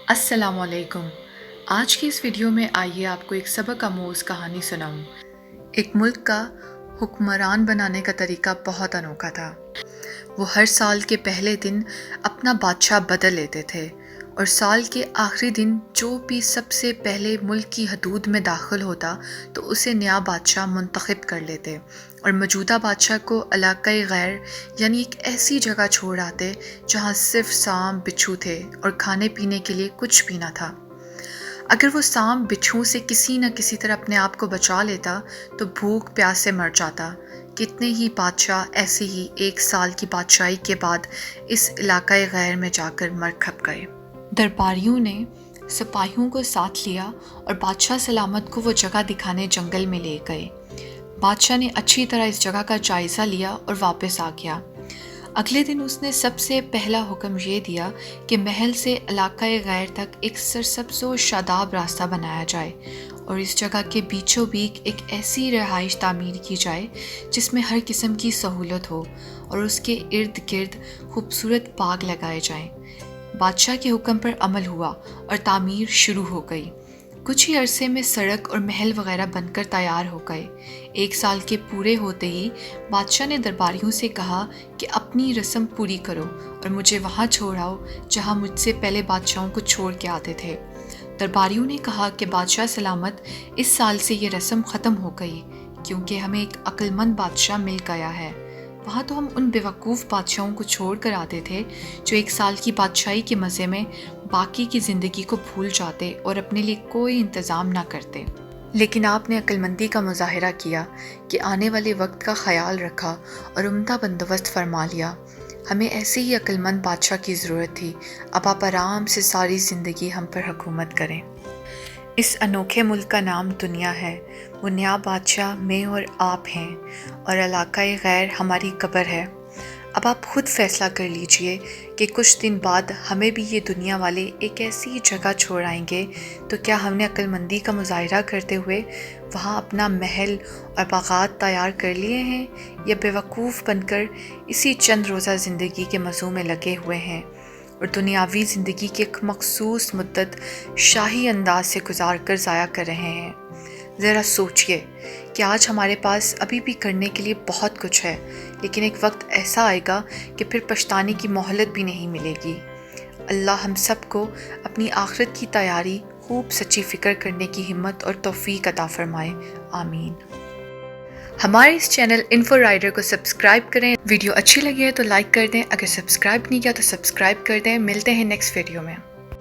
السلام علیکم۔ آج کی اس ویڈیو میں آئیے آپ کو ایک سبق آموز کہانی سناؤں۔ ایک ملک کا حکمران بنانے کا طریقہ بہت انوکھا تھا۔ وہ ہر سال کے پہلے دن اپنا بادشاہ بدل لیتے تھے اور سال کے آخری دن جو بھی سب سے پہلے ملک کی حدود میں داخل ہوتا تو اسے نیا بادشاہ منتخب کر لیتے اور موجودہ بادشاہ کو علاقۂ غیر یعنی ایک ایسی جگہ چھوڑ آتے جہاں صرف سانپ بچھو تھے اور کھانے پینے کے لیے کچھ بھی نہ تھا۔ اگر وہ سانپ بچھو سے کسی نہ کسی طرح اپنے آپ کو بچا لیتا تو بھوک پیاس سے مر جاتا۔ کتنے ہی بادشاہ ایسے ہی 1 سال کی بادشاہی کے بعد اس علاقۂ غیر میں جا کر مر کھپ گئے۔ درباریوں نے سپاہیوں کو ساتھ لیا اور بادشاہ سلامت کو وہ جگہ دکھانے جنگل میں لے گئے۔ بادشاہ نے اچھی طرح اس جگہ کا جائزہ لیا اور واپس آ گیا۔ اگلے دن اس نے سب سے پہلا حکم یہ دیا کہ محل سے علاقۂ غیر تک ایک سرسبز و شاداب راستہ بنایا جائے اور اس جگہ کے بیچوں بیچ ایک ایسی رہائش تعمیر کی جائے جس میں ہر قسم کی سہولت ہو اور اس کے ارد گرد خوبصورت باغ لگائے جائیں۔ بادشاہ کے حکم پر عمل ہوا اور تعمیر شروع ہو گئی۔ کچھ ہی عرصے میں سڑک اور محل وغیرہ بن کر تیار ہو گئے۔ 1 سال کے پورے ہوتے ہی بادشاہ نے درباریوں سے کہا کہ اپنی رسم پوری کرو اور مجھے وہاں چھوڑ آؤ جہاں مجھ سے پہلے بادشاہوں کو چھوڑ کے آتے تھے۔ درباریوں نے کہا کہ بادشاہ سلامت اس سال سے یہ رسم ختم ہو گئی کیونکہ ہمیں ایک عقل مند بادشاہ مل گیا ہے۔ وہاں تو ہم ان بیوقوف بادشاہوں کو چھوڑ کر آتے تھے جو 1 سال کی بادشاہی کے مزے میں باقی کی زندگی کو بھول جاتے اور اپنے لیے کوئی انتظام نہ کرتے۔ لیکن آپ نے عقل مندی کا مظاہرہ کیا کہ آنے والے وقت کا خیال رکھا اور عمدہ بندوبست فرما لیا۔ ہمیں ایسے ہی عقل مند بادشاہ کی ضرورت تھی۔ اب آپ آرام سے ساری زندگی ہم پر حکومت کریں۔ اس انوکھے ملک کا نام دنیا ہے۔ وہ نیا بادشاہ میں اور آپ ہیں اور علاقۂ غیر ہماری قبر ہے۔ اب آپ خود فیصلہ کر لیجئے کہ کچھ دن بعد ہمیں بھی یہ دنیا والے ایک ایسی جگہ چھوڑ آئیں گے تو کیا ہم نے عقل مندی کا مظاہرہ کرتے ہوئے وہاں اپنا محل اور باغات تیار کر لیے ہیں یا بیوقوف بن کر اسی چند روزہ زندگی کے مزوں میں لگے ہوئے ہیں اور دنیاوی زندگی کی ایک مخصوص مدت شاہی انداز سے گزار کر ضائع کر رہے ہیں؟ ذرا سوچئے کہ آج ہمارے پاس ابھی بھی کرنے کے لیے بہت کچھ ہے لیکن ایک وقت ایسا آئے گا کہ پھر پچھتانے کی مہلت بھی نہیں ملے گی۔ اللہ ہم سب کو اپنی آخرت کی تیاری خوب سچی فکر کرنے کی ہمت اور توفیق عطا فرمائے، آمین۔ ہمارے اس چینل انفو رائڈر کو سبسکرائب کریں۔ ویڈیو اچھی لگی ہے تو لائک کر دیں، اگر سبسکرائب نہیں کیا تو سبسکرائب کر دیں۔ ملتے ہیں نیکسٹ ویڈیو میں۔